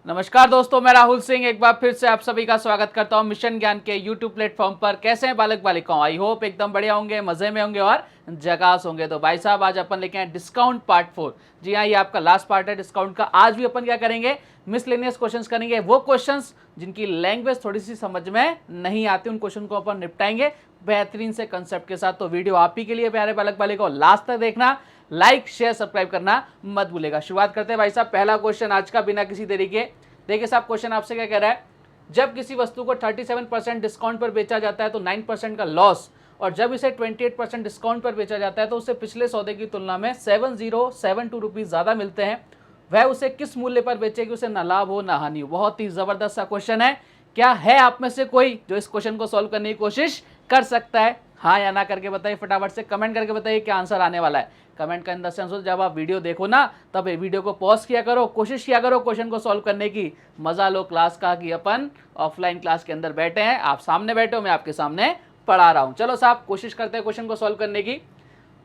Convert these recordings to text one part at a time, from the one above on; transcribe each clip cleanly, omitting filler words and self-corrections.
नमस्कार दोस्तों, मैं राहुल सिंह एक बार फिर से आप सभी का स्वागत करता हूं मिशन ज्ञान के यूट्यूब प्लेटफॉर्म पर। कैसे हैं बालक बालिकाओं? आई होप एकदम बढ़िया होंगे, मजे में होंगे और जगास होंगे। तो भाई साहब आज अपन लेके आए डिस्काउंट पार्ट 4। जी हाँ, ये आपका लास्ट पार्ट है डिस्काउंट का। आज भी अपन क्या करेंगे, मिसलेनियस क्वेश्चंस करेंगे। वो क्वेश्चंस जिनकी लैंग्वेज थोड़ी सी समझ में नहीं आती, उन क्वेश्चन को अपन निपटाएंगे बेहतरीन से कंसेप्ट के साथ। तो वीडियो आप ही के लिए प्यारे बालक बालिकाओं, लास्ट तक देखना, लाइक शेयर सब्सक्राइब करना मत भूलेगा। शुरुआत करते हैं भाई साहब। पहला क्वेश्चन आज का बिना किसी तरीके, देखिए साहब क्वेश्चन आपसे क्या कह रहा है, जब किसी वस्तु को 37% डिस्काउंट पर बेचा जाता है तो 9% का लॉस, और जब इसे 28% डिस्काउंट पर बेचा जाता है तो उसे पिछले सौदे की तुलना में 7072 रुपीज ज्यादा मिलते हैं। वह उसे किस मूल्य पर बेचेगी, उसे ना लाभ हो ना हानि हो। बहुत ही जबरदस्त सा क्वेश्चन है। क्या है आप में से कोई जो इस क्वेश्चन को सॉल्व करने की कोशिश कर सकता है? हाँ या ना करके बताइए, फटाफट से कमेंट करके बताइए क्या आंसर आने वाला है। कमेंट का इन द सेंस हो, जब आप वीडियो देखो ना तब वीडियो को पॉज किया करो, कोशिश किया करो क्वेश्चन को सॉल्व करने की। मजा लो क्लास का कि अपन ऑफलाइन क्लास के अंदर बैठे हैं, आप सामने बैठे हो, मैं आपके सामने पढ़ा रहा हूं। चलो साहब कोशिश करते हैं क्वेश्चन को सॉल्व करने की।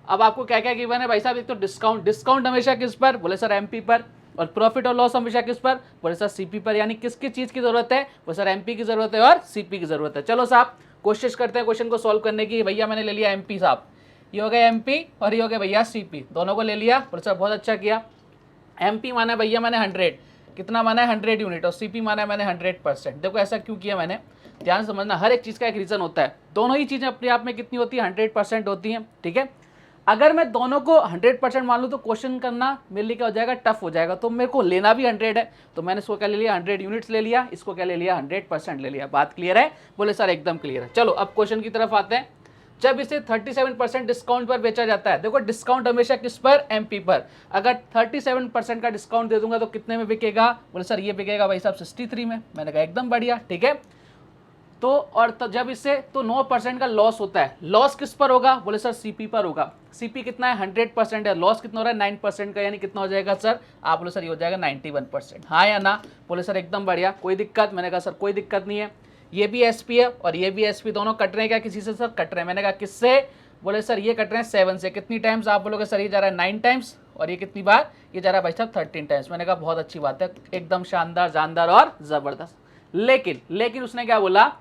अब आपको क्या क्या गिवन है भाई साहब? एक तो डिस्काउंट हमेशा किस पर? बोले सर एमपी पर। और प्रॉफिट और लॉस हमेशा किस पर? बोले सर सीपी पर। यानी किसकी चीज की जरूरत है? बोले सर एमपी की जरूरत है और सीपी की जरूरत है। चलो साहब कोशिश करते हैं क्वेश्चन को सॉल्व करने की। भैया मैंने ले लिया एमपी साहब, ये हो गया एमपी और ये हो गया भैया सीपी, दोनों को ले लिया। बोले सर बहुत अच्छा किया। एमपी माना भैया मैंने 100, कितना माना है? 100 यूनिट। और सीपी माना है मैंने 100%। देखो ऐसा क्यों किया मैंने, ध्यान समझना, हर एक चीज का एक रीजन होता है। दोनों ही चीजें अपने आप में कितनी होती है? 100% होती हैं, ठीक है। अगर मैं दोनों को 100% मान लूँ तो क्वेश्चन करना मेरे लिए क्या हो जाएगा? टफ हो जाएगा। तो मेरे को लेना भी 100 है, तो मैंने इसको क्या ले लिया? 100 यूनिट्स ले लिया। इसको क्या ले लिया? 100% ले लिया। बात क्लियर है? बोले सर एकदम क्लियर है। चलो अब क्वेश्चन की तरफ आते हैं। जब इसे 37% डिस्काउंट पर बेचा जाता है, देखो डिस्काउंट हमेशा किस पर? एमपी पर। अगर 37% का डिस्काउंट दे दूंगा तो कितने में बिकेगा? बोले सर ये बिकेगा भाई साहब 63 में। मैंने कहा एकदम बढ़िया, ठीक है। तो और जब इससे तो 9% का लॉस होता है। लॉस किस पर होगा? बोले सर सीपी पर होगा। सीपी कितना है? 100% है। लॉस कितना हो रहा है? 9% का, यानी कितना हो जाएगा सर? आप बोले सर ये हो जाएगा 91%। हाँ या ना? बोले सर एकदम बढ़िया, कोई दिक्कत? मैंने कहा सर कोई दिक्कत नहीं है। ये भी एसपी है और ये भी एसपी, दोनों कट रहे हैं क्या किसी से? सर कट रहे हैं। मैंने कहा किससे? बोले सर ये कट रहे हैं 7 से। कितनी टाइम्स? आप बोलोगे सर ये जा रहा है 9 टाइम्स, और ये कितनी बार? ये जा रहा है भाई साहब 13 टाइम्स। मैंने कहा बहुत अच्छी बात है, एकदम शानदार, जानदार और जबरदस्त। लेकिन उसने क्या बोला?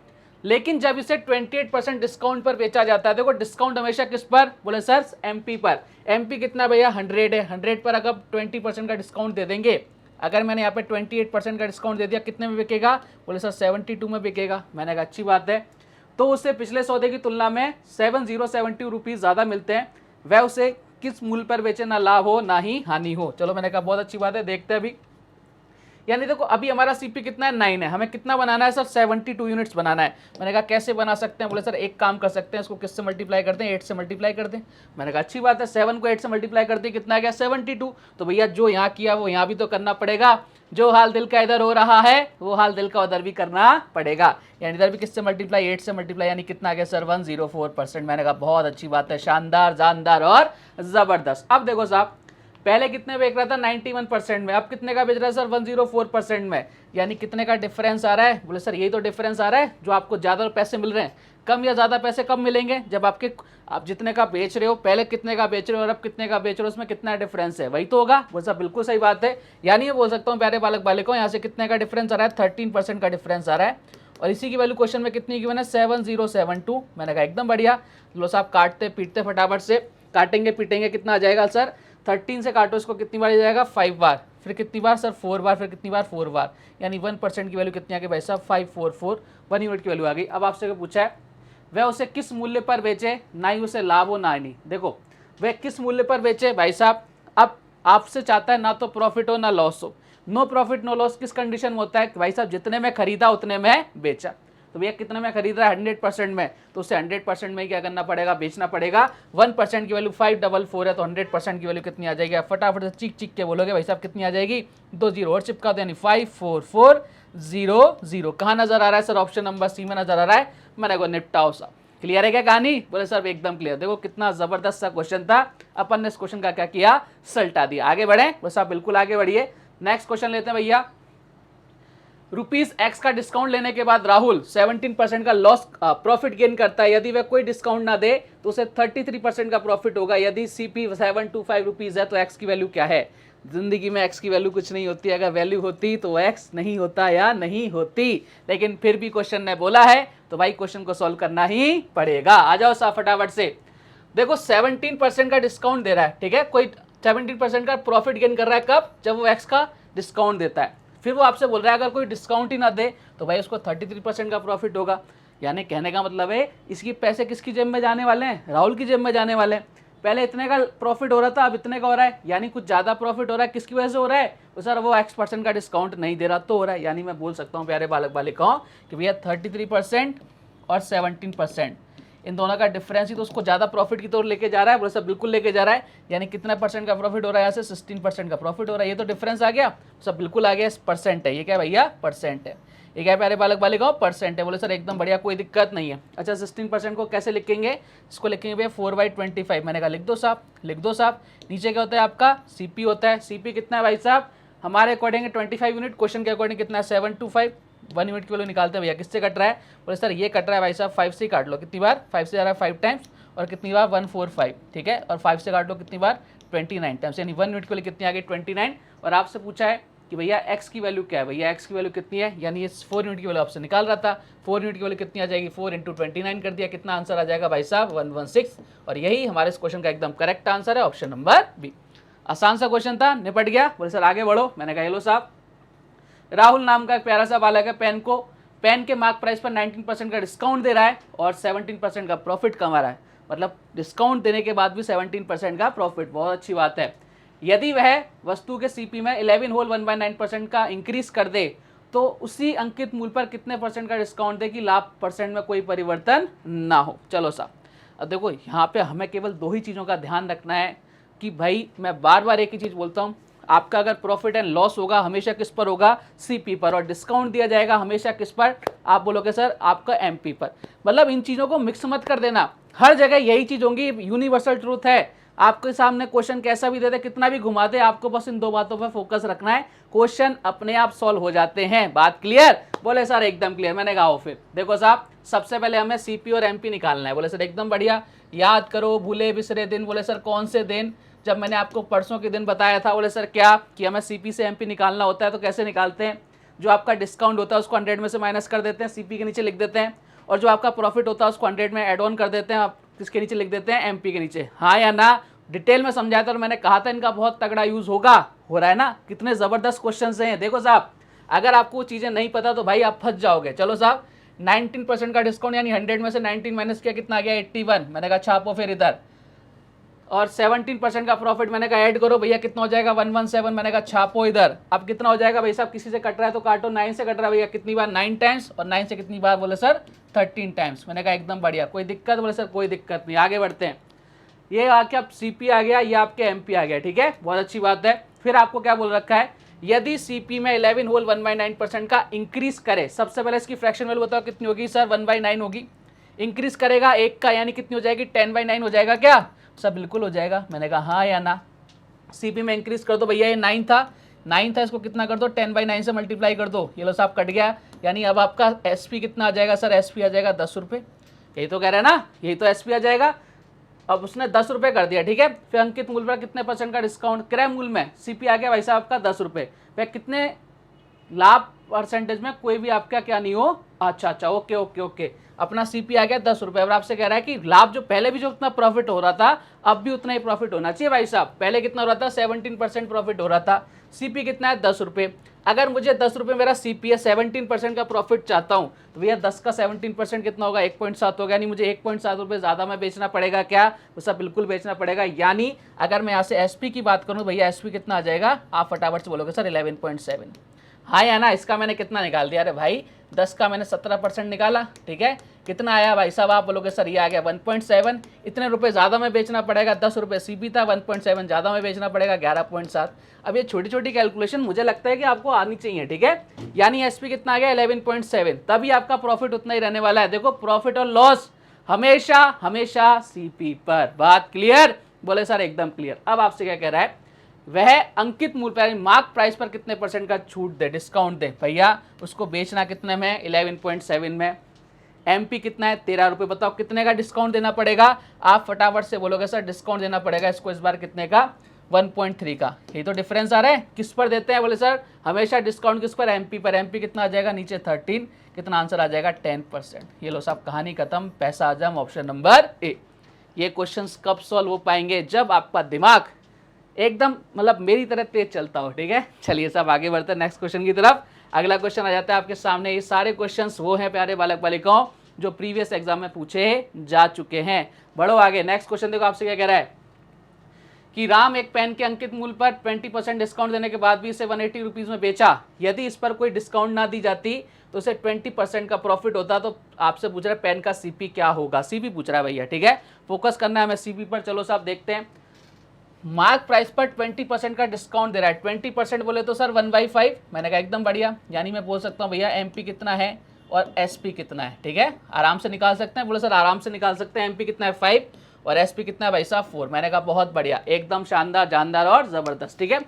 लेकिन जब इसे 28% डिस्काउंट पर बेचा जाता है, देखो डिस्काउंट हमेशा किस पर? बोले सर एमपी पर। एमपी कितना भैया? 100 है। 100 पर अगर 20% का डिस्काउंट दे देंगे, अगर मैंने यहाँ पे 28% का डिस्काउंट दे दिया, कितने में बिकेगा? बोले सर 72 में बिकेगा। मैंने कहा अच्छी बात है। तो उसे पिछले सौदे की तुलना में 7072 रुपीज ज्यादा मिलते हैं। वह उसे किस मूल्य पर बेचे, ना लाभ हो ना ही हानि हो। चलो मैंने कहा बहुत अच्छी बात है, देखते हैं अभी। यानी देखो अभी हमारा सीपी कितना है? 9 है। हमें कितना बनाना है सर? 72 यूनिट्स बनाना है। मैंने कहा कैसे बना सकते हैं? बोले सर एक काम कर सकते हैं, इसको किससे मल्टीप्लाई करते हैं? 8 से मल्टीप्लाई कर दें। मैंने कहा अच्छी बात है, 7 को 8 से मल्टीप्लाई करते कितना आ गया? 72। तो भैया जो यहाँ किया वो यहाँ भी तो करना पड़ेगा। जो हाल दिल का इधर हो रहा है वो हाल दिल का उधर भी करना पड़ेगा। यानी इधर भी किससे मल्टीप्लाई? 8 से मल्टीप्लाई, यानी कितना आ गया सर? 104%। मैंने कहा बहुत अच्छी बात है, शानदार, जानदार और जबरदस्त। अब देखो साहब, पहले कितने बेच रहा था? 91% में। अब कितने का बेच रहा है सर? 104% में। यानी कितने का डिफरेंस आ रहा है? बोले सर यही तो डिफरेंस आ रहा है जो आपको ज्यादा पैसे मिल रहे हैं। कम या ज्यादा पैसे कब मिलेंगे? जब आप जितने का बेच रहे हो, पहले कितने का बेच रहे हो और अब कितने का बेच रहे हो, उसमें कितना डिफरेंस है, वही तो होगा। बोले सर बिल्कुल सही बात है। यानी ये बोल सकता हूँ प्यारे बालक बालिकों, यहाँ से कितने का डिफरेंस आ रहा है? 13% का डिफरेंस आ रहा है। और इसी की वैल्यू क्वेश्चन में कितनी गिवन है? 7072। मैंने कहा एकदम बढ़िया। लो साहब काटते पीटते फटाफट से, काटेंगे पीटेंगे, कितना आ जाएगा सर? 13 से काटो इसको, कितनी बार जाएगा? 5 बार। फिर कितनी बार सर? 4 बार। फिर कितनी बार? 4 बार। यानी 1% की वैल्यू कितनी आ गई भाई साहब? 544, 1 यूनिट की वैल्यू आ गई। अब आपसे पूछा है वह उसे किस मूल्य पर बेचे, ना ही उसे लाभ हो ना ही। देखो वह किस मूल्य पर बेचे भाई साहब, अब आपसे चाहता है ना तो प्रॉफिट हो ना लॉस हो। नो प्रॉफिट नो लॉस किस कंडीशन में होता है कि भाई साहब जितने में खरीदा उतने में बेचा। तो भैया कितने में खरीद रहा है? 100% में, तो उसे 100% में ही क्या करना पड़ेगा? बेचना पड़ेगा। 1% की वैल्यू 544 है, तो 100% की वैल्यू कितनी आ जाएगी? फटाफट से चीख चीख के बोलोगे भाई साहब कितनी आ जाएगी? 2 जीरो और चिपका दो, यानी 54400। कहाँ नजर आ रहा है सर? ऑप्शन नंबर सी में नजर आ रहा है। मैंने को निपटाओ साहब। क्लियर है क्या कहानी? बोले सर एकदम क्लियर। देखो कितना जबरदस्त सा क्वेश्चन था, अपन ने इस क्वेश्चन का क्या किया? सल्टा दिया। आगे बढ़े? बोले साहब बिल्कुल आगे बढ़िए। नेक्स्ट क्वेश्चन लेते हैं भैया। ₹X का डिस्काउंट लेने के बाद राहुल 17% का लॉस प्रॉफिट गेन करता है। यदि वह कोई डिस्काउंट ना दे तो उसे 33% का प्रॉफिट होगा। यदि सीपी 725 रुपीज है तो एक्स की वैल्यू क्या है? जिंदगी में एक्स की वैल्यू कुछ नहीं होती, अगर वैल्यू होती तो एक्स नहीं होता या नहीं होती, लेकिन फिर भी क्वेश्चन ने बोला है तो भाई क्वेश्चन को सॉल्व करना ही पड़ेगा। आ जाओ साहब फटाफट से। देखो 17% का डिस्काउंट दे रहा है, ठीक है, कोई 17% का प्रॉफिट गेन कर रहा है, कब? जब वो एक्स का डिस्काउंट देता है। फिर वो आपसे बोल रहा है अगर कोई डिस्काउंट ही ना दे तो भाई उसको 33% का प्रॉफिट होगा। यानी कहने का मतलब है इसकी पैसे किसकी जेब में जाने वाले हैं? राहुल की जेब में जाने वाले हैं। पहले इतने का प्रॉफिट हो रहा था, अब इतने का हो रहा है, यानी कुछ ज़्यादा प्रॉफिट हो रहा है। किसकी वजह से हो रहा है? तो सर वो X% का डिस्काउंट नहीं दे रहा तो हो रहा है। यानी मैं बोल सकता हूँ प्यारे बालक बालिकाओं कि भैया 33% और 17%, इन दोनों का डिफरेंस ही तो उसको ज़्यादा प्रॉफिट की तौर लेके जा रहा है। बोले सब बिल्कुल लेके जा रहा है। यानी कितना परसेंट का प्रॉफिट हो रहा है? यहाँ से 16% का प्रॉफिट हो रहा है। ये तो डिफरेंस आ गया, सब बिल्कुल आ गया। परसेंट है, ये क्या भैया? परसेंट है। ये क्या है प्यारे बालक बालिकाओं? परसेंट है। बोले सर एकदम बढ़िया, कोई दिक्कत नहीं है। अच्छा 16% को कैसे लिखेंगे? इसको लिखेंगे भैया 4/25। मैंने कहा लिख दो साहब, लिख दो साहब। नीचे क्या होता है आपका? सीपी होता है। सीपी कितना है भाई साहब? हमारे अकॉर्डिंग 25 यूनिट, क्वेश्चन के अकॉर्डिंग कितना है? 725। 1 यूनिट की वैल्यू निकालते हैं भैया, किससे कट रहा है? बोले सर ये कट रहा है भाई साहब 5 से काट लो। कितनी बार? 5 से जा रहा है 5 टाइम्स, और कितनी बार? 145, ठीक है। और 5 से काट लो कितनी बार? 29 टाइम्स, यानी 1 यूनिट की वैल्यू कितनी आ गई? 29। और आपसे पूछा है कि भैया एक्स की वैल्यू क्या है? भैया एक्स की वैल्यू कितनी है? यानी ये 4 यूनिट की वैल्यू आपसे निकाल रहा था। 4 यूनिट की वैल्यू कितनी आ जाएगी? 4 × 29 कर दिया, कितना आंसर आ जाएगा भाई साहब? 116। और यही हमारे इस क्वेश्चन का एकदम करेक्ट आंसर है, ऑप्शन नंबर बी। आसान सा क्वेश्चन था, निपट गया। बोले सर आगे बढ़ो। मैंने कहा लो साहब, राहुल नाम का एक प्यारा सा बालक है, पेन के मार्क प्राइस पर 19% का डिस्काउंट दे रहा है और 17% का प्रॉफिट कमा रहा है। मतलब डिस्काउंट देने के बाद भी 17% का प्रॉफिट, बहुत अच्छी बात है। यदि वह वस्तु के सीपी में 11 होल 1/9% का इंक्रीज कर दे तो उसी अंकित मूल्य पर कितने परसेंट का डिस्काउंट दे कि लाभ परसेंट में कोई परिवर्तन ना हो। चलो साहब, अब देखो यहाँ पे हमें केवल 2 ही चीज़ों का ध्यान रखना है कि भाई मैं बार बार एक ही चीज़ बोलता हूँ, आपका अगर प्रॉफिट एंड लॉस होगा हमेशा किस पर होगा? सीपी पर। और डिस्काउंट दिया जाएगा हमेशा किस पर? आप बोलोगे सर आपका एमपी पर। मतलब इन चीज़ों को मिक्स मत कर देना, हर जगह यही चीज़ होंगी, यूनिवर्सल ट्रूथ है। आपके सामने क्वेश्चन कैसा भी दे दे, कितना भी घुमा दे, आपको बस इन 2 बातों पर फोकस रखना है, क्वेश्चन अपने आप सॉल्व हो जाते हैं। बात क्लियर? बोले सर एकदम क्लियर। मैंने कहा फिर देखो साहब, सबसे पहले हमें सीपी और एमपी निकालना है। बोले सर एकदम बढ़िया, याद करो भूले बिसरे दिन। बोले सर कौन से दिन? जब मैंने आपको परसों के दिन बताया था। बोले सर क्या? कि हमें सीपी से एमपी निकालना होता है। तो कैसे निकालते हैं? जो आपका डिस्काउंट होता है उसको 100 में से माइनस कर देते हैं, सीपी के नीचे लिख देते हैं, और जो आपका प्रॉफिट होता है उसको 100 में एड ऑन कर देते हैं, आप किसके नीचे लिख देते हैं? एमपी के नीचे। हाँ या ना? डिटेल में समझाया था और मैंने कहा था इनका बहुत तगड़ा यूज होगा, हो रहा है ना? कितने जबरदस्त क्वेश्चन हैं। देखो साहब, अगर आपको वो चीजें नहीं पता तो भाई आप फंस जाओगे। चलो साहब, 19% का डिस्काउंट, यानी 100 में से 19 माइनस किया, कितना आ गया? 81। मैंने कहा छापो फिर इधर। और 17% का प्रॉफिट, मैंने कहा ऐड करो भैया, कितना हो जाएगा? 117। मैंने कहा छापो इधर। अब कितना हो जाएगा भाई साहब? किसी से कट रहा है तो काटो, 9 से कट रहा है भैया, कितनी बार? 9 टाइम्स। और 9 से कितनी बार? बोले सर 13 टाइम्स। मैंने कहा एकदम बढ़िया, कोई दिक्कत? बोले सर कोई दिक्कत नहीं। आगे बढ़ते हैं। ये आके अब सीपी आ गया, ये आपके एमपी आ गया, ठीक है, बहुत अच्छी बात है। फिर आपको क्या बोल रखा है? यदि सीपी में 11 होल 1/9% का इंक्रीज करे, सबसे पहले इसकी फ्रैक्शन वैल्यू बताओ कितनी होगी? सर 1/9 होगी। इंक्रीज करेगा 1 का, यानी कितनी हो जाएगी? 10/9 हो जाएगा क्या? सब बिल्कुल हो जाएगा। मैंने कहा हाँ या ना? सीपी में इंक्रीज कर दो भैया, ये 9 था, इसको कितना कर दो? 10/9 से मल्टीप्लाई कर दो। ये लो साहब कट गया, यानी अब आपका एसपी कितना आ जाएगा? सर एसपी आ जाएगा 10 रुपये। यही तो कह रहे हैं ना, यही तो एसपी आ जाएगा। अब उसने 10 रुपये कर दिया, ठीक है। फिर अंकित मूल्य पर कितने परसेंट का डिस्काउंट? क्रय मूल्य में सीपी आ गया भाई साहब आपका 10 रुपये। फिर कितने लाभ परसेंटेज में कोई भी आपका क्या नहीं हो? अच्छा, ओके ओके ओके। अपना सीपी आ गया 10 रुपये। अब आपसे कह रहा है कि लाभ जो पहले भी जो उतना प्रॉफिट हो रहा था, अब भी उतना ही प्रॉफिट होना चाहिए भाई साहब। पहले कितना हो रहा था? 17% प्रॉफिट हो रहा था। सीपी कितना है? 10 रुपये। अगर मुझे 10 रुपये मेरा सीपी है, 17% का प्रॉफिट चाहता हूँ, तो भैया 10 का 17% कितना होगा? 1.7 होगा। यानी मुझे 1.7 रुपये ज़्यादा में बेचना पड़ेगा क्या? वो सब बिल्कुल बेचना पड़ेगा। यानी अगर मैं यहाँ से एसपी की बात करूँ, भैया एसपी कितना आ जाएगा? आप फटाफट से बोलोगे सर 11.7। हाँ या ना? इसका मैंने कितना निकाल दिया? अरे भाई 10 का मैंने 17% निकाला, ठीक है। कितना आया भाई साहब? आप बोलोगे सर ये आ गया 1.7। इतने रुपए ज़्यादा में बेचना पड़ेगा, 10 रुपये सीपी था, 1.7 ज़्यादा में बेचना पड़ेगा, 11.7। अब ये छोटी छोटी कैलकुलेशन मुझे लगता है कि आपको आनी चाहिए, ठीक है। यानी एसपी कितना आ गया? 11.7। तभी आपका प्रॉफिट उतना ही रहने वाला है। देखो प्रॉफिट और लॉस हमेशा हमेशा सीपी पर। बात क्लियर? बोले सर एकदम क्लियर। अब आपसे क्या कह रहा है? वह अंकित मूल्य पर मार्क प्राइस पर कितने परसेंट का छूट दे, डिस्काउंट दे। भैया उसको बेचना कितने में? 11.7 में। एमपी कितना है? 13 रुपये। बताओ कितने का डिस्काउंट देना पड़ेगा? आप फटाफट से बोलोगे सर डिस्काउंट देना पड़ेगा इसको इस बार कितने का? 1.3 का, ये तो डिफरेंस आ रहा है। किस पर देते हैं? बोले सर हमेशा डिस्काउंट किस पर? एमपी पर। एमपी कितना आ जाएगा? नीचे 13, कितना आंसर आ जाएगा? 10%। ये लो साहब कहानी खत्म, पैसा आजम, ऑप्शन नंबर ए। ये क्वेश्चंस कब सॉल्व हो पाएंगे? जब आपका दिमाग एकदम मतलब मेरी तरह तेज चलता हो, ठीक है। चलिए साहब आगे बढ़ते हैं नेक्स्ट क्वेश्चन की तरफ। अगला क्वेश्चन आ जाता है आपके सामने। ये सारे क्वेश्चंस वो हैं प्यारे बालक बालिकाओं जो प्रीवियस एग्जाम में पूछे जा चुके हैं। बढ़ो आगे, नेक्स्ट क्वेश्चन देखो आपसे क्या कह रहा है कि राम एक पेन के अंकित मूल्य पर 20% डिस्काउंट देने के बाद भी इसे 180 रुपीज में बेचा। यदि इस पर कोई डिस्काउंट ना दी जाती तो उसे 20% का प्रॉफिट होता। तो आपसे पूछ रहा है पेन का सीपी क्या होगा? सीपी पूछ रहा है भैया, ठीक है। फोकस करना है हमें सीपी पर। चलो साहब देखते हैं। मार्क प्राइस पर 20% का डिस्काउंट दे रहा है। 20% बोले तो सर 1/5। मैंने कहा एकदम बढ़िया, यानी मैं बोल सकता हूँ भैया एमपी कितना है और एसपी कितना है, ठीक है। आराम से निकाल सकते हैं। बोले सर आराम से निकाल सकते हैं। एमपी कितना है? 5 और एसपी कितना है भाई साहब? 4। मैंने कहा बहुत बढ़िया, एकदम शानदार, जानदार और जबरदस्त, ठीक है।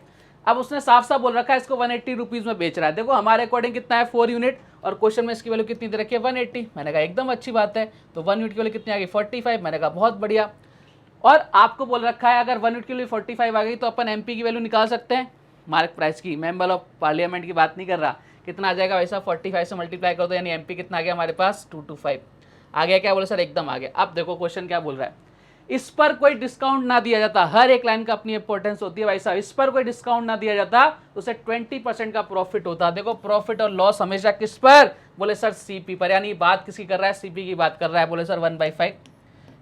अब उसने साफ साफ बोल रखा है इसको 180 रुपीज में बेच रहा है। देखो हमारे अकॉर्डिंग कितना है? 4 यूनिट, और क्वेश्चन में इसकी वैल्यू कितनी दे रखी है? 180। मैंने कहा एकदम अच्छी बात है। तो 1 यूनिट की वैल्यू कितनी आ गई? 45। मैंने कहा बहुत बढ़िया। और आपको बोल रखा है अगर 1 यूनिट की वैल्यू 45 आ गई तो अपन एमपी की वैल्यू निकाल सकते हैं। मार्क प्राइस की, मेंबर ऑफ पार्लियामेंट की बात नहीं कर रहा। कितना आ जाएगा वैसा? 45 से मल्टीप्लाई कर दो, यानी एमपी कितना आ गया हमारे पास? 225 आ गया। क्या बोले सर? एकदम आ गया। अब देखो क्वेश्चन क्या बोल रहा है, इस पर कोई डिस्काउंट ना दिया जाता। हर एक लाइन का अपनी इंपॉर्टेंस होती है भाई साहब। इस पर कोई डिस्काउंट ना दिया जाता तो उसे 20% का प्रॉफिट होता। देखो प्रॉफिट और लॉस हमेशा किस पर? बोले सर सीपी पर। यानी बात किसकी कर रहा है? सीपी की बात कर रहा है। बोले सर 1/5,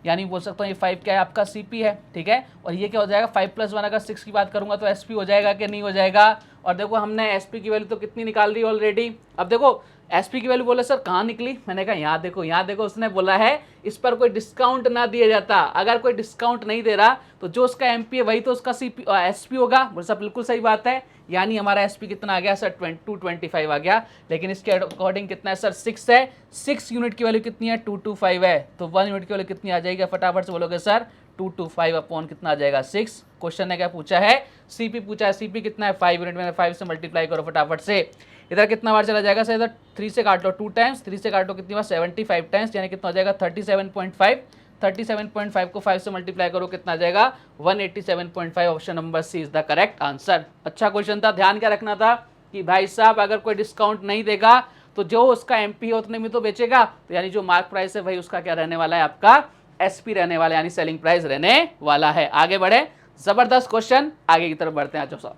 यानी बोल सकता हूँ ये 5 क्या है? आपका सीपी है, ठीक है। और ये क्या हो जाएगा? 5 + 1 अगर 6 की बात करूंगा तो एसपी हो जाएगा कि नहीं हो जाएगा? और देखो हमने एसपी की वैल्यू तो कितनी निकाल दी ऑलरेडी। अब देखो एसपी की वैल्यू बोले सर कहाँ निकली? मैंने कहा यहाँ देखो, यहाँ देखो। उसने बोला है इस पर कोई डिस्काउंट ना दिया जाता। अगर कोई डिस्काउंट नहीं दे रहा तो जो उसका एमपी है वही तो उसका सीपी एसपी होगा। बोले सर बिल्कुल सही बात है, यानी हमारा एसपी कितना आ गया सर? 225 आ गया। लेकिन इसके अकॉर्डिंग कितना है सर? 6 है। 6 यूनिट की वैल्यू कितनी है? 225 है। तो 1 यूनिट की वैल्यू कितनी आ जाएगी? फटाफट से बोलोगे सर 225 अपॉन कितना आ जाएगा? 6। क्वेश्चन ने क्या पूछा है? सीपी पूछा है। सीपी कितना है? 5 यूनिट। मैंने 5 से मल्टीप्लाई करो फटाफट से। इधर कितना बार चला जाएगा सर? इधर 3 से काट लो 2 टाइम्स, 3 से काट लो कितनी बार? 75 टाइम्स, यानी कितना हो जाएगा? 37.5। 37.5 को 5 से मल्टीप्लाई करो, कितना आ जाएगा? 187.5। Option number C is the correct answer. अच्छा क्वेश्चन था, ध्यान क्या रखना था कि भाई साहब अगर कोई डिस्काउंट नहीं देगा तो जो उसका एमपी है उतने में तो बेचेगा। तो यानी जो मार्क प्राइस है वही उसका क्या रहने वाला है? आपका एसपी रहने वाला है, यानी सेलिंग प्राइस रहने वाला है। आगे बढ़े, जबरदस्त क्वेश्चन, आगे की तरफ बढ़ते हैं। आज साहब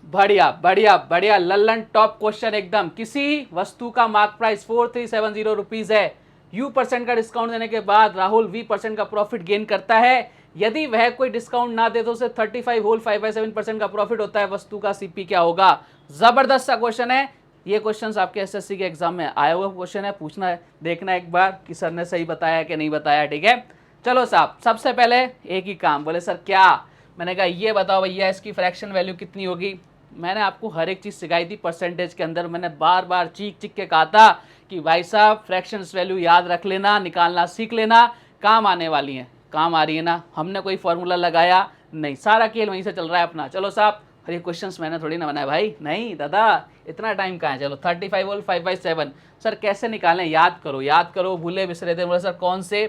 बढ़िया बढ़िया बढ़िया, लल्लन टॉप क्वेश्चन एकदम। किसी वस्तु का मार्क प्राइस 4370 रुपीज है। U% का डिस्काउंट देने के बाद राहुल V% का प्रॉफिट गेन करता है। यदि वह कोई डिस्काउंट ना दे तो उसे 35.5/7% का प्रॉफिट होता है। वस्तु का सीपी क्या होगा? जबरदस्त सा क्वेश्चन है। ये क्वेश्चंस आपके एसएससी के एग्जाम में आया हुआ क्वेश्चन है। पूछना है, देखना एक बार कि सर ने सही बताया कि नहीं बताया, ठीक है। चलो साहब सबसे पहले एक ही काम। बोले सर क्या? मैंने कहा ये बताओ भैया इसकी फ्रैक्शन वैल्यू कितनी होगी। मैंने आपको हर एक चीज़ सिखाई थी परसेंटेज के अंदर। मैंने बार बार चीख चीख के कहा था कि भाई साहब फ्रैक्शंस वैल्यू याद रख लेना, निकालना सीख लेना, काम आने वाली हैं। काम आ रही है ना? हमने कोई फॉर्मूला लगाया नहीं, सारा खेल वहीं से चल रहा है अपना। चलो साहब, अरे क्वेश्चंस मैंने थोड़ी ना बनाया भाई, नहीं दादा इतना टाइम कहाँ है। चलो 35 होल 5/7 सर कैसे निकालें? याद करो, याद करो, भूले बिसरे थे। बोले सर कौन से?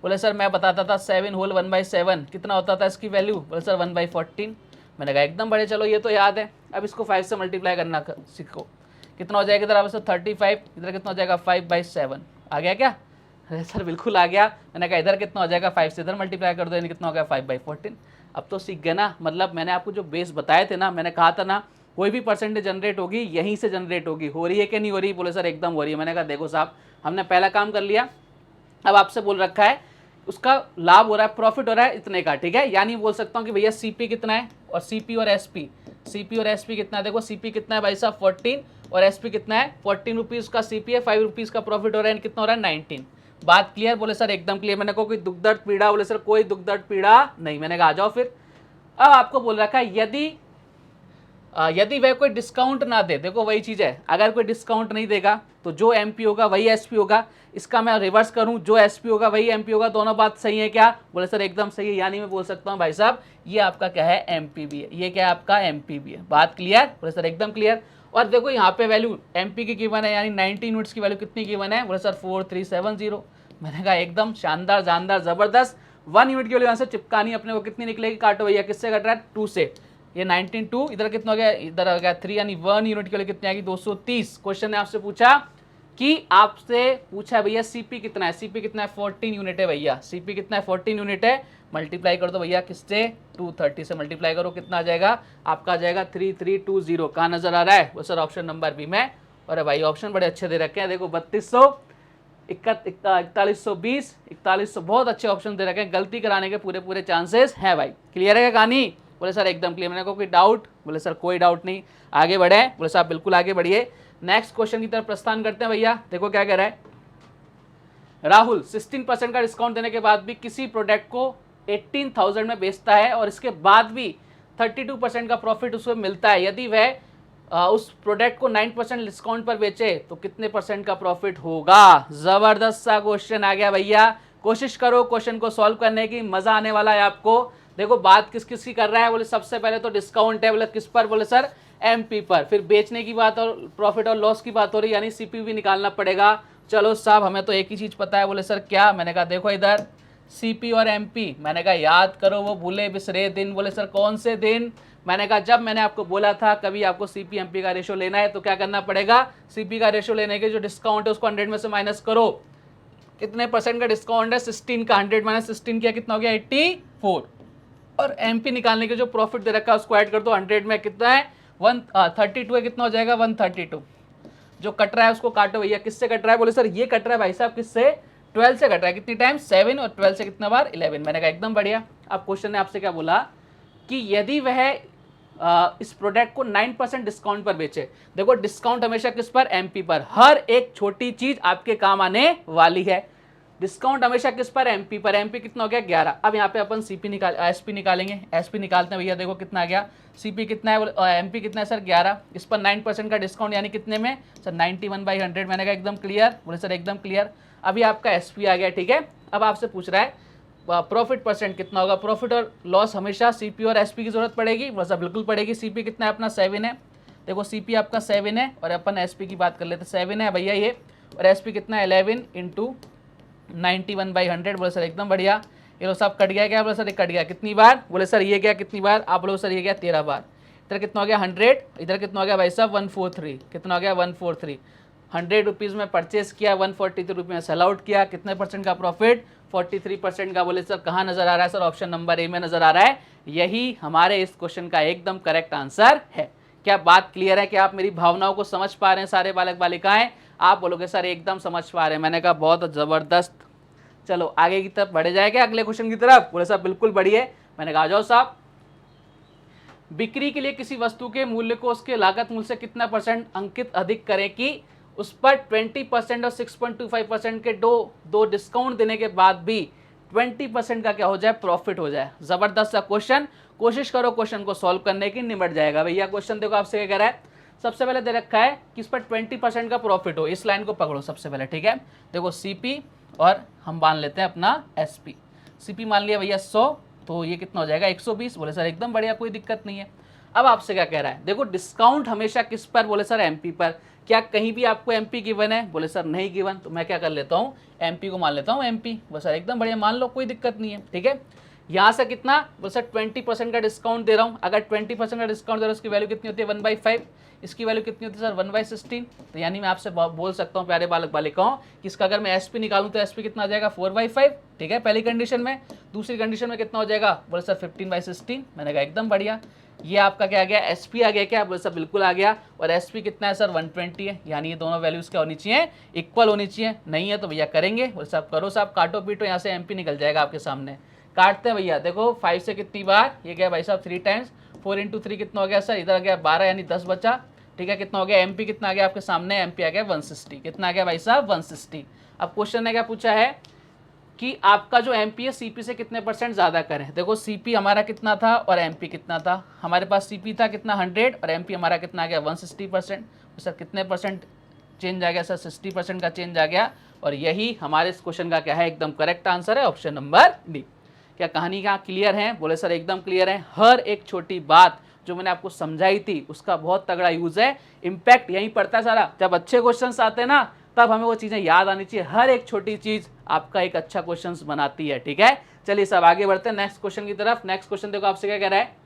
बोले सर मैं बताता था 7 होल 1/7 कितना होता था इसकी वैल्यू? बोले सर 1/14। मैंने कहा एकदम बड़े, चलो ये तो याद है। अब इसको 5 से मल्टीप्लाई करना सीखो, कितना हो जाएगा? इधर आप 35, इधर कितना हो जाएगा? 5/7 आ गया क्या? अरे सर बिल्कुल आ गया। मैंने कहा इधर कितना हो जाएगा? 5 से इधर मल्टीप्लाई कर दो, यानी कितना हो गया? 5/14। अब तो सीख गए ना। मतलब मैंने आपको जो बेस बताए थे ना, मैंने कहा था ना कोई भी परसेंटेज जनरेट होगी यहीं से जनरेट होगी। हो रही है कि नहीं हो रही? बोले सर एकदम हो रही है। मैंने कहा देखो साहब हमने पहला काम कर लिया, अब आपसे बोल रखा है उसका लाभ हो रहा है, प्रॉफिट हो रहा है इतने का, ठीक है। यानी बोल सकता हूँ कि भैया सीपी कितना है और सीपी और एसपी, सीपी और एसपी कितना है? देखो सीपी कितना है भाई साहब 14 और एसपी कितना है? 14 रुपीज़ का सीपी है, 5 रुपीज़ का प्रॉफिट हो रहा है, कितना हो रहा है? 19। बात क्लियर? बोले सर एकदम क्लियर। मैंने कहा कोई दुख दर्द पीड़ा? बोले सर कोई दुख दर्द पीड़ा नहीं। मैंने कहा आ जाओ फिर। अब आपको बोल रखा है यदि वह कोई डिस्काउंट ना दे, देखो वही चीज़ है, अगर कोई डिस्काउंट नहीं देगा तो जो एमपी होगा वही एसपी होगा। इसका मैं रिवर्स करूं, जो एसपी होगा वही एमपी होगा। दोनों बात सही है क्या? बोले सर एकदम सही है। यानी मैं बोल सकता हूं भाई साहब ये आपका क्या है? एमपीबी है। ये क्या है? आपका एमपीबी है। बात क्लियर? बोले सर एकदम क्लियर। और देखो यहाँ पे वैल्यू एमपी की गिवन है, यानी 90 यूनिट्स की वैल्यू कितनी गिवन है? बोले सर 4370। मैंने कहा एकदम शानदार, जानदार, जबरदस्त। 1 यूनिट की वैल्यू यहाँ से चिपकानी अपने को कितनी निकलेगी, काटो भैया, किससे कट रहा है 2 से, ये 19 2, इधर कितना हो गया, इधर आ गया 3, यानी 1 यूनिट की वैल्यू कितनी आएगी 230। क्वेश्चन ने आपसे पूछा कि आपसे पूछा है भैया सीपी कितना है, सीपी कितना है 14 यूनिट है भैया, सीपी कितना है 14 यूनिट है, मल्टीप्लाई कर दो भैया किससे 230 से मल्टीप्लाई करो, कितना आ जाएगा आपका, आ जाएगा 3320। कहाँ नजर आ रहा है वो सर, ऑप्शन नंबर बी में। अरे भाई ऑप्शन बड़े अच्छे दे रखे हैं, देखो 3200, 4120, 4100, बहुत अच्छे ऑप्शन दे रखे हैं, गलती कराने के पूरे पूरे चांसेस हैं भाई। क्लियर है क्या कहानी, बोले सर एकदम क्लियर। मैंने को कोई डाउट, बोले सर कोई डाउट नहीं, आगे बढ़े, बोले सर आप बिल्कुल आगे बढ़िए। नेक्स्ट क्वेश्चन की तरफ प्रस्थान करते हैं भैया। देखो क्या कह रहा है, राहुल 16% का डिस्काउंट देने के बाद भी किसी प्रोडक्ट को 18,000 में बेचता है और इसके बाद भी 32% का प्रॉफिट उसको मिलता है। यदि वह उस प्रोडक्ट को 9% डिस्काउंट पर बेचे तो कितने परसेंट का प्रॉफिट होगा। जबरदस्त सा क्वेश्चन आ गया भैया, कोशिश करो क्वेश्चन को सॉल्व करने की, मजा आने वाला है आपको। देखो बात किस किस की कर रहा है, बोले सबसे पहले तो डिस्काउंट है, बोले किस पर, बोले सर एमपी पर, फिर बेचने की बात और प्रॉफिट और लॉस की बात हो रही है, यानी सीपी भी निकालना पड़ेगा। चलो साहब हमें तो एक ही चीज पता है, बोले सर क्या, मैंने कहा देखो इधर सीपी और एमपी, मैंने कहा याद करो वो भूले बिसरे दिन, बोले सर कौन से दिन, मैंने कहा जब मैंने आपको बोला था कभी आपको सीपी एमपी का रेशो लेना है तो क्या करना पड़ेगा, सीपी का रेशो लेने के जो डिस्काउंट है उसको 100 में से माइनस करो, कितने परसेंट का डिस्काउंट है 16 का, 100 माइनस 16 किया कितना हो गया 84, और एमपी निकालने के जो प्रॉफिट दे रखा है उसको ऐड कर दो 100 में, कितना है 132 है, कितना हो जाएगा 132। जो कट रहा है उसको काटो भैया, किससे कट रहा है, बोले सर ये कट रहा है भाई साहब किससे, 12 से कट रहा है, कितनी टाइम 7, और 12 से कितना बार 11। मैंने कहा एकदम बढ़िया। अब क्वेश्चन ने आपसे क्या बोला कि यदि वह इस प्रोडक्ट को 9% डिस्काउंट पर बेचे। देखो डिस्काउंट हमेशा किस पर, एमपी पर, हर एक छोटी चीज आपके काम आने वाली है। डिस्काउंट हमेशा किस पर, एमपी पर, एमपी कितना हो गया 11। अब यहाँ पे अपन सीपी निकाल एसपी निकालेंगे, एसपी निकालते हैं भैया, देखो कितना आ गया, सीपी कितना है, एमपी कितना है सर 11, इस पर 9% का डिस्काउंट यानी कितने में सर 91/100। मैंने कहा एकदम क्लियर, बोले सर एकदम क्लियर। अभी आपका एसपी आ गया, ठीक है। अब आपसे पूछ रहा है प्रॉफिट परसेंट कितना होगा, प्रॉफिट और लॉस हमेशा सीपी और एसपी की जरूरत पड़ेगी, वैसा बिल्कुल पड़ेगी। सीपी कितना है अपना 7 है, देखो सीपी आपका 7 है, और अपन एसपी की बात कर लेते, 7 है भैया ये, और एसपी कितना है 11 × 91/100। बोले सर एकदम बढ़िया। ये लो साहब कट गया क्या, बोले सर ये कट गया कितनी बार, बोले सर ये गया कितनी बार, आप बोलो सर ये गया 13 बार। इधर कितना हो गया 100, इधर कितना हो गया भाई साहब 143, कितना हो गया 143। 100 रुपीज़ में परचेस किया, 143 रुपये में सेल आउट किया, कितने परसेंट का प्रॉफिट 43% का। बोले सर कहाँ नजर आ रहा है सर, ऑप्शन नंबर ए में नजर आ रहा है। यही हमारे इस क्वेश्चन का एकदम करेक्ट आंसर है। क्या बात क्लियर है कि आप मेरी भावनाओं को समझ पा रहे हैं सारे बालक बालिकाएं, आप बोलोगे सर एकदम समझ पा रहे हैं। मैंने कहा बहुत ज़बरदस्त। चलो आगे की तरफ बढ़े जाएंगे, अगले क्वेश्चन की तरफ। बोले साहब बिल्कुल बढ़िए। मैंने कहा आ जाओ साहब, बिक्री के लिए किसी वस्तु के मूल्य को उसके लागत मूल्य से कितना परसेंट अंकित अधिक करें कि उस पर 20% और 6.25% के दो डिस्काउंट देने के बाद भी 20% का क्या हो जाए, प्रॉफिट हो जाए। जबरदस्त सा क्वेश्चन, कोशिश करो क्वेश्चन को सॉल्व करने की, निमट जाएगा भैया। क्वेश्चन देखो आपसे क्या कह रहा है, सबसे पहले दे रखा है कि इस पर 20% का प्रॉफिट हो, इस लाइन को पकड़ो सबसे पहले, ठीक है। देखो सीपी और हम मान लेते हैं अपना एसपी। सीपी मान लिया भैया 100, तो ये कितना हो जाएगा 120। बोले सर एकदम बढ़िया, कोई दिक्कत नहीं है। अब आपसे क्या कह रहा है, देखो डिस्काउंट हमेशा किस पर, बोले सर एमपी पर। क्या कहीं भी आपको एमपी गिवन है, बोले सर नहीं गिवन, तो मैं क्या कर लेता हूँ एमपी को मान लेता हूँ एमपी। बोले सर एकदम बढ़िया, मान लो कोई दिक्कत नहीं है, ठीक है। यहाँ से कितना, बोले सर 20% का डिस्काउंट दे रहा हूँ। अगर 20% का डिस्काउंट दे रहा हूँ उसकी वैल्यू कितनी होती है 1/5, इसकी वैल्यू कितनी होती है सर 1/16। तो यानी मैं आपसे बोल सकता हूँ प्यारे बालक बालिकाओं कि इसका अगर मैं एसपी निकालूँ तो एसपी कितना आ जाएगा 4/5, ठीक है, पहली कंडीशन में। दूसरी कंडीशन में कितना हो जाएगा, बोले सर 15/16। मैंने कहा एकदम बढ़िया। ये आपका क्या आ गया, एसपी आ गया क्या, बोले सर बिल्कुल आ गया। और एसपी कितना है सर 120 है, यानी ये दोनों वैल्यूज क्या होनी चाहिए, इक्वल होनी चाहिए। नहीं है तो भैया करेंगे, बोले साहब करो साहब, काटो पीटो, यहाँ से एमपी निकल जाएगा आपके सामने। काटते हैं भैया, देखो 5 से कितनी बार, ये गया भाई साहब 3 टाइम्स, 4 × 3 कितना हो गया सर, इधर आ गया 12 यानी 10 बचा, ठीक है। कितना हो गया, एमपी कितना आ गया आपके सामने, एमपी आ गया 160। कितना आ गया भाई साहब 160। अब क्वेश्चन ने क्या पूछा है कि आपका जो एमपी है सीपी से कितने परसेंट ज़्यादा करें। देखो सीपी हमारा कितना था और एमपी कितना था, हमारे पास सीपी था कितना 100 और एमपी हमारा कितना आ गया 160%। तो सर कितने परसेंट चेंज आ गया सर, 60% का चेंज आ गया। और यही हमारे इस क्वेश्चन का क्या है, एकदम करेक्ट आंसर है, ऑप्शन नंबर डी। क्या कहानी क्या क्लियर है, बोले सर एकदम क्लियर है। हर एक छोटी बात जो मैंने आपको समझाई थी उसका बहुत तगड़ा यूज है, इम्पैक्ट यहीं पड़ता है सारा। जब अच्छे क्वेश्चंस आते हैं ना तब हमें वो चीज़ें याद आनी चाहिए। हर एक छोटी चीज़ आपका एक अच्छा क्वेश्चन बनाती है। ठीक है, चलिए सब आगे बढ़ते हैं नेक्स्ट क्वेश्चन की तरफ। नेक्स्ट क्वेश्चन देखो आपसे क्या कह रहा है,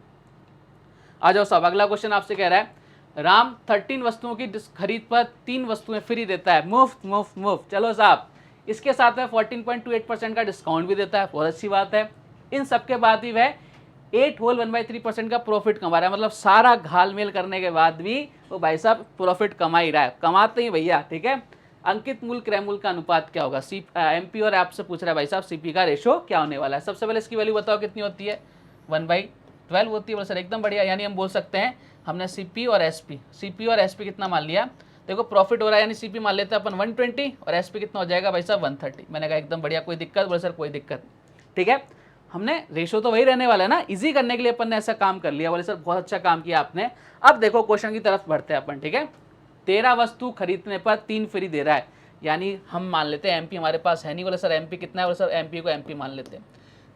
आ जाओ सब। अगला क्वेश्चन आपसे कह रहा है राम 13 वस्तुओं की खरीद पर 3 वस्तुएं फ्री देता है, मुफ्त मुफ्त मुफ्त। चलो साहब, इसके साथ में 14.28% का डिस्काउंट भी देता है, बहुत अच्छी बात है। इन सबके बाद भी वह 8 होल 1/3% का प्रॉफिट कमा रहा है, मतलब सारा घालमेल करने के बाद भी वो भाई साहब प्रॉफिट कमा ही रहा है, कमाते ही भैया। ठीक है, अंकित मूल क्रय मूल का अनुपात क्या होगा, एमपी और आपसे पूछ रहा है भाई साहब सीपी का रेशो क्या होने वाला है। सबसे पहले इसकी वैल्यू बताओ कितनी होती है, 1/12 होती है। बोले सर एकदम बढ़िया, यानी हम बोल सकते हैं हमने सीपी और एसपी कितना मान लिया, देखो प्रॉफिट हो रहा है यानी सीपी मान लेते हैं अपन 120 और एसपी कितना हो जाएगा भाई साहब 130। मैंने कहा एकदम बढ़िया, कोई दिक्कत, बोले सर कोई दिक्कत। ठीक है, हमने रेशो तो वही रहने वाला है ना, इजी करने के लिए अपन ने ऐसा काम कर लिया। बोले सर बहुत अच्छा काम किया आपने। अब देखो क्वेश्चन की तरफ बढ़ते हैं अपन। ठीक है, 13 वस्तु खरीदने पर 3 फ्री दे रहा है, यानी हम मान लेते हैं एमपी हमारे पास है नहीं। बोले सर एमपी कितना है, बोले सर एमपी को एमपी मान लेते हैं।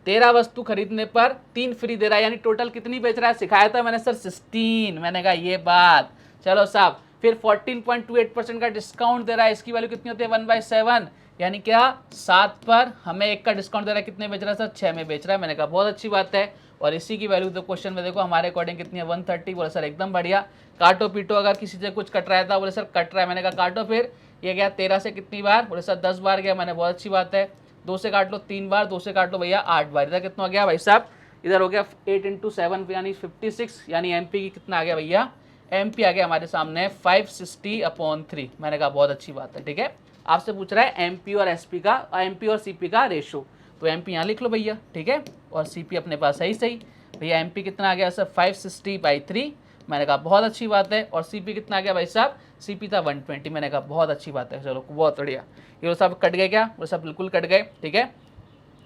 13 वस्तु खरीदने पर 3 फ्री दे रहा है, यानी टोटल कितनी बेच रहा है, सिखाया था मैंने सर 16। मैंने कहा ये बात, चलो साहब। फिर 14.28% का डिस्काउंट दे रहा है, इसकी वैल्यू कितनी होती है 1/7, यानी क्या 7 पर हमें 1 का डिस्काउंट दे रहा है, कितने बेच रहा है सर 6 में बेच रहा है। मैंने कहा बहुत अच्छी बात है। और इसी की वैल्यू तो क्वेश्चन में देखो हमारे अकॉर्डिंग कितनी है 130। बोले सर एकदम बढ़िया, काटो पीटो, अगर किसी से कुछ कट रहा था, बोले सर कट रहा है। मैंने कहा काटो, फिर ये गया 13 से कितनी बार, बोले सर 10 बार गया। मैंने बहुत अच्छी बात है, 2 से काट लो 3 बार, 2 से काट लो भैया 8 बार। इधर कितना हो गया भाई साहब, इधर हो गया 8 × 7 यानी 56, यानी एमपी की कितना आ गया भैया, एमपी आ गया हमारे सामने 560/3। मैंने कहा बहुत अच्छी बात है। ठीक है, आपसे पूछ रहा है एमपी और एसपी का, एमपी और सीपी का रेशो, तो एमपी यहाँ लिख लो भैया। ठीक है, और सीपी अपने पास है ही सही भैया। एमपी कितना आ गया सर 560/3। मैंने कहा बहुत अच्छी बात है। और सीपी कितना आ गया भाई साहब, सीपी था 120। मैंने कहा बहुत अच्छी बात है, चलो बहुत बढ़िया। ये सब कट गए क्या, वो सब बिल्कुल कट गए। ठीक है,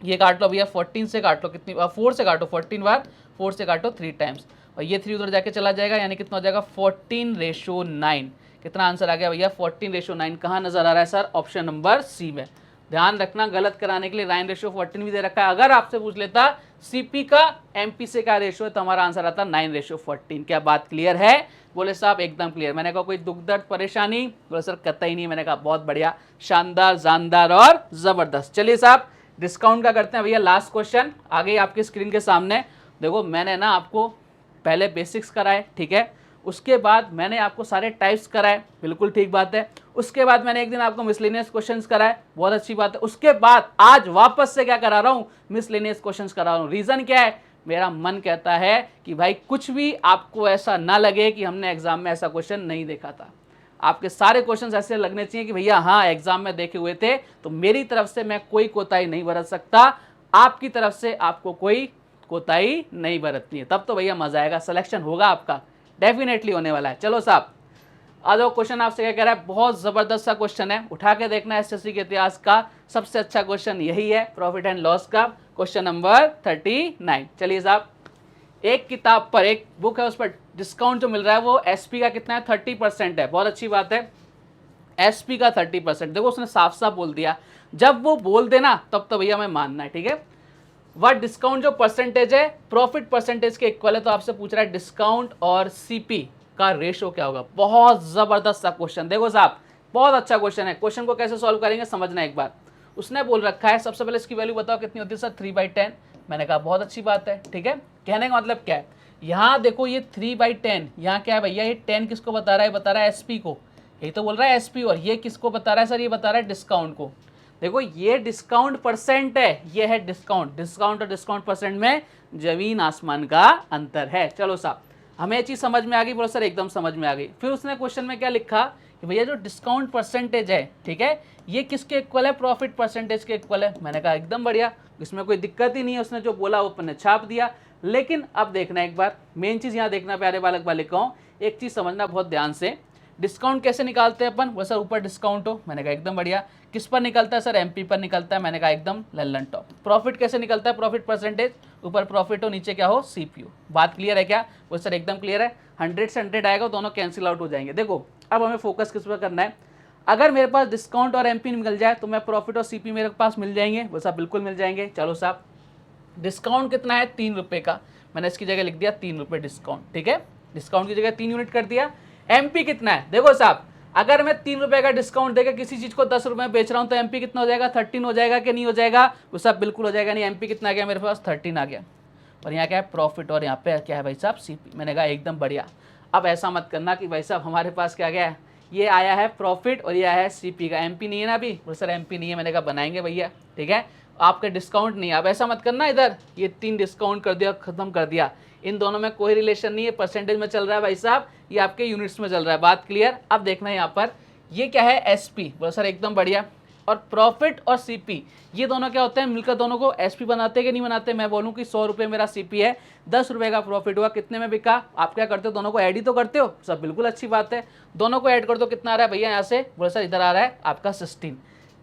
ये काट लो भैया 14 से काट लो, कितनी 4 से काटो 14 बार, 4 से काटो 3 टाइम्स, और ये 3 उधर जाके चला जाएगा, यानी कितना हो जाएगा 14/9। कितना आंसर आ गया भैया 14/9। कहाँ नजर आ रहा है सर, ऑप्शन नंबर सी में। ध्यान रखना, गलत कराने के लिए 9/14 भी दे रखा है। अगर आपसे पूछ लेता सीपी का एमपी से क्या रेशो है, तो हमारा आंसर आता 9/14। क्या बात क्लियर है, बोले साहब एकदम क्लियर। मैंने कहा कोई दुख दर्द परेशानी, बोले सर कतई नहीं। मैंने कहा बहुत बढ़िया, शानदार, जानदार और जबरदस्त। चलिए साहब डिस्काउंट का करते हैं भैया लास्ट क्वेश्चन। आगे आपकी स्क्रीन के सामने देखो, मैंने ना आपको पहले बेसिक्स कराए, ठीक है, उसके बाद मैंने आपको सारे टाइप्स कराए, बिल्कुल ठीक बात है। उसके बाद मैंने एक दिन आपको मिसलेनियस क्वेश्चंस कराए, बहुत अच्छी बात है। उसके बाद आज वापस से क्या करा रहा हूँ, मिसलेनियस क्वेश्चंस करा रहा हूँ। रीजन क्या है, मेरा मन कहता है कि भाई कुछ भी आपको ऐसा ना लगे कि हमने एग्जाम में ऐसा क्वेश्चन नहीं देखा था। आपके सारे क्वेश्चंस ऐसे लगने चाहिए कि भैया हाँ एग्जाम में देखे हुए थे। तो मेरी तरफ से मैं कोई कोताही नहीं बरत सकता, आपकी तरफ से आपको कोई कोताही नहीं बरतनी है, तब तो भैया मजा आएगा, सिलेक्शन होगा आपका, डेफिनेटली होने वाला है। चलो साहब आ जाओ, क्वेश्चन आपसे क्या कह रहा है, बहुत जबरदस्त सा क्वेश्चन है, उठा के देखना। एसएससी के इतिहास का सबसे अच्छा क्वेश्चन यही है, प्रॉफिट एंड लॉस का, क्वेश्चन नंबर 39। चलिए साहब, एक किताब पर, एक बुक है, उस पर डिस्काउंट जो मिल रहा है वो एसपी का कितना है 30% है। बहुत अच्छी बात है, एसपी का 30%। देखो उसने साफ साफ बोल दिया, जब वो बोल देना तब तो भैया मैं मानना है। ठीक है, वह डिस्काउंट जो परसेंटेज है प्रॉफिट परसेंटेज के इक्वल है। तो आपसे पूछ रहा है डिस्काउंट और सीपी का रेशो क्या होगा। बहुत जबरदस्त सा क्वेश्चन, देखो साहब बहुत अच्छा क्वेश्चन है। क्वेश्चन को कैसे सॉल्व करेंगे समझना एक बार। उसने बोल रखा है सबसे पहले इसकी वैल्यू बताओ कितनी होती है सर 3/10। मैंने कहा बहुत अच्छी बात है। ठीक है, कहने का मतलब क्या है, यहाँ देखो ये 3/10, यहाँ क्या है भैया, ये 10 किसको बता रहा है, बता रहा है एसपी को, यही तो बोल रहा है एसपी। और ये किसको बता रहा है सर, ये बता रहा है डिस्काउंट को। देखो ये डिस्काउंट परसेंट है, ये है डिस्काउंट। डिस्काउंट और डिस्काउंट परसेंट में जमीन आसमान का अंतर है। चलो साहब हमें ये चीज़ समझ में आ गई, बोलो सर एकदम समझ में आ गई। फिर उसने क्वेश्चन में क्या लिखा कि भैया जो डिस्काउंट परसेंटेज है, ठीक है, ये किसके इक्वल है, प्रॉफिट परसेंटेज के इक्वल है। मैंने कहा एकदम बढ़िया, इसमें कोई दिक्कत ही नहीं है, उसने जो बोला वो अपन ने छाप दिया। लेकिन अब देखना एक बार, मेन चीज़ यहाँ देखना प्यारे बालक बालिकाओं, एक चीज़ समझना बहुत ध्यान से। डिस्काउंट कैसे निकालते हैं अपन, वो सर ऊपर डिस्काउंट हो। मैंने कहा एकदम बढ़िया। किस पर निकलता है सर, एमपी पर निकलता है। मैंने कहा एकदम लल्लन टॉप। प्रॉफिट कैसे निकलता है, प्रॉफिट परसेंटेज, ऊपर प्रॉफिट हो नीचे क्या हो सीपीयू। बात क्लियर है क्या, वो सर एकदम क्लियर है। 100 से 100 आएगा, दोनों कैंसिल आउट हो जाएंगे। देखो अब हमें फोकस किस पर करना है, अगर मेरे पास डिस्काउंट और एमपी मिल जाए तो मैं प्रॉफिट और सीपी मेरे पास मिल जाएंगे, वो सब बिल्कुल मिल जाएंगे। चलो साहब डिस्काउंट कितना है 3 रुपये का, मैंने इसकी जगह लिख दिया 3 रुपये डिस्काउंट। ठीक है, डिस्काउंट की जगह 3 यूनिट कर दिया। एमपी कितना है, देखो साहब अगर मैं 3 रुपए का डिस्काउंट देकर किसी चीज को 10 रुपए में बेच रहा हूं तो एमपी कितना हो जाएगा, 13 हो जाएगा कि नहीं हो जाएगा, वो सब बिल्कुल हो जाएगा। नहीं, एमपी कितना आ गया मेरे पास, 13 आ गया। और यहाँ क्या है, प्रॉफिट, और यहाँ पे क्या है भाई साहब, सीपी। मैंने कहा एकदम बढ़िया। अब ऐसा मत करना कि भाई साहब हमारे पास क्या गया है, ये आया है प्रॉफिट और ये आया है सीपी का, एमपी नहीं है ना अभी। बोले सर एमपी नहीं है। मैंने कहा बनाएंगे भैया, ठीक है, आपका डिस्काउंट नहीं है। अब ऐसा मत करना, इधर ये 3 डिस्काउंट कर दिया, खत्म कर दिया, इन दोनों में कोई रिलेशन नहीं है, परसेंटेज में चल रहा है भाई साहब, ये आपके यूनिट्स में चल रहा है। बात क्लियर। अब देखना यहाँ पर ये क्या है, एसपी। बोलो सर एकदम बढ़िया। और प्रॉफिट और सीपी ये दोनों क्या होते हैं, मिलकर दोनों को एसपी बनाते कि नहीं बनाते। मैं बोलूँ कि 100 रुपये मेरा सीपी है, 10 रुपये का प्रॉफिट हुआ, कितने में बिका, आप क्या करते हो, दोनों को ऐड ही तो करते हो। सब बिल्कुल अच्छी बात है, दोनों को ऐड कर दो। कितना आ रहा है भैया यहाँ से, बोलो सर इधर आ रहा है आपका 16।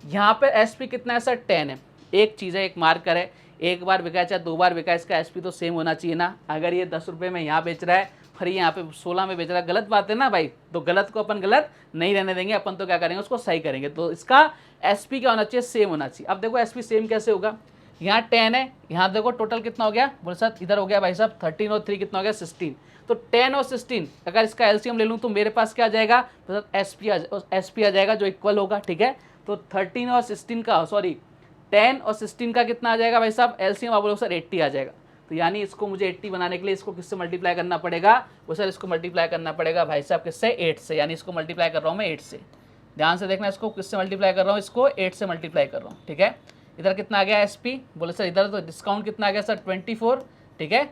यहाँ पर एसपी कितना है सर, 10 है। एक चीज़ है, एक मार्कर है, एक बार बिका चाहे 2 बार बिका, इसका एसपी तो सेम होना चाहिए ना। अगर ये 10 रुपये में यहाँ बेच रहा है और ये यहाँ पे 16 में बेच रहा है, गलत बात है ना भाई। तो गलत को अपन गलत नहीं रहने देंगे, अपन तो क्या करेंगे, उसको सही करेंगे। तो इसका एसपी क्या होना चाहिए, सेम होना चाहिए। अब देखो एसपी सेम कैसे होगा, यहाँ 10 है, यहाँ देखो टोटल कितना हो गया, बोल सर इधर हो गया भाई साहब 13 और 3 कितना हो गया 16। तो 10 और 16 अगर इसका एलसीएम ले लूँ तो मेरे पास क्या आ जाएगा, एसपी आ जाएगा जो इक्वल होगा, ठीक है। तो 13 और 16 का, सॉरी 10 और 16 का कितना आ जाएगा भाई साहब एलसीएम, आप बोलो सर 80 आ जाएगा। तो यानी इसको मुझे 80 बनाने के लिए इसको किससे मल्टीप्लाई करना पड़ेगा, वो सर इसको मल्टीप्लाई करना पड़ेगा भाई साहब किससे, 8 से। यानी इसको मल्टीप्लाई कर रहा हूँ मैं 8 से, ध्यान से देखना, इसको किससे मल्टीप्लाई कर रहा हूँ, इसको 8 से मल्टीप्लाई कर रहा हूँ, ठीक है। इधर कितना आ गया एसपी, बोले सर इधर तो डिस्काउंट कितना आ गया सर 24, ठीक है।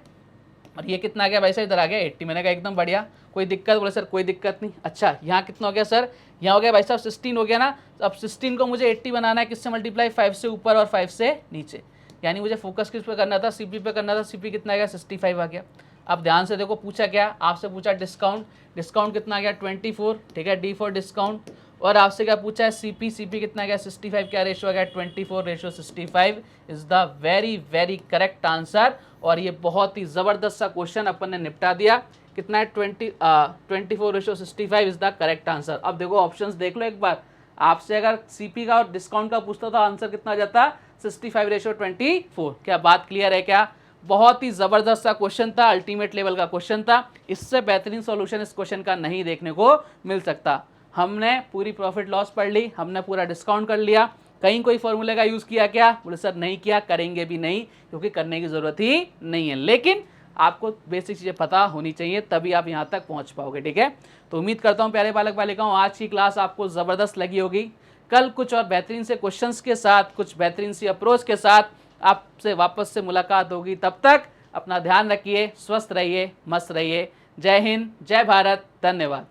और ये कितना आ गया भाई सर, इधर आ गया 80। मैंने कहा एकदम बढ़िया, कोई दिक्कत, बोले सर कोई दिक्कत नहीं। अच्छा यहाँ कितना हो गया सर, यहाँ हो गया भाई साहब 16 हो गया ना। अब 16 को मुझे 80 बनाना है, किससे मल्टीप्लाई, 5 से ऊपर और 5 से नीचे। यानी मुझे फोकस किस पे करना था, सीपी पे करना था। सीपी कितना आ गया 65 आ गया। अब ध्यान से देखो, पूछा क्या, आपसे पूछा डिस्काउंट, डिस्काउंट कितना आ गया 24, ठीक है, डी फॉर डिस्काउंट। और आपसे क्या पूछा है सीपी, सीपी कितना गया 65, क्या रेशो आ गया 24 ratio 65 is the very very correct answer. और ये बहुत ही ज़बरदस्त सा क्वेश्चन अपन ने निपटा दिया। कितना है 24 ratio 65 is the correct answer. अब देखो ऑप्शंस देख लो एक बार, आपसे अगर सीपी का और डिस्काउंट का पूछता था आंसर कितना आ जाता, 65 रेशो 24। क्या बात क्लियर है क्या, बहुत ही ज़बरदस्त सा क्वेश्चन था, अल्टीमेट लेवल का क्वेश्चन था। इससे बेहतरीन सॉल्यूशन इस क्वेश्चन का नहीं देखने को मिल सकता। हमने पूरी प्रॉफिट लॉस पढ़ ली, हमने पूरा डिस्काउंट कर लिया, कहीं कोई फॉर्मूले का यूज़ किया क्या, बोले सर नहीं किया, करेंगे भी नहीं क्योंकि करने की ज़रूरत ही नहीं है। लेकिन आपको बेसिक चीज़ें पता होनी चाहिए, तभी आप यहाँ तक पहुँच पाओगे, ठीक है। तो उम्मीद करता हूँ प्यारे बालक बालिकाओं आज की क्लास आपको ज़बरदस्त लगी होगी। कल कुछ और बेहतरीन से क्वेश्चंस के साथ, कुछ बेहतरीन सी अप्रोच के साथ आपसे वापस से मुलाकात होगी। तब तक अपना ध्यान रखिए, स्वस्थ रहिए, मस्त रहिए। जय हिंद, जय भारत, धन्यवाद।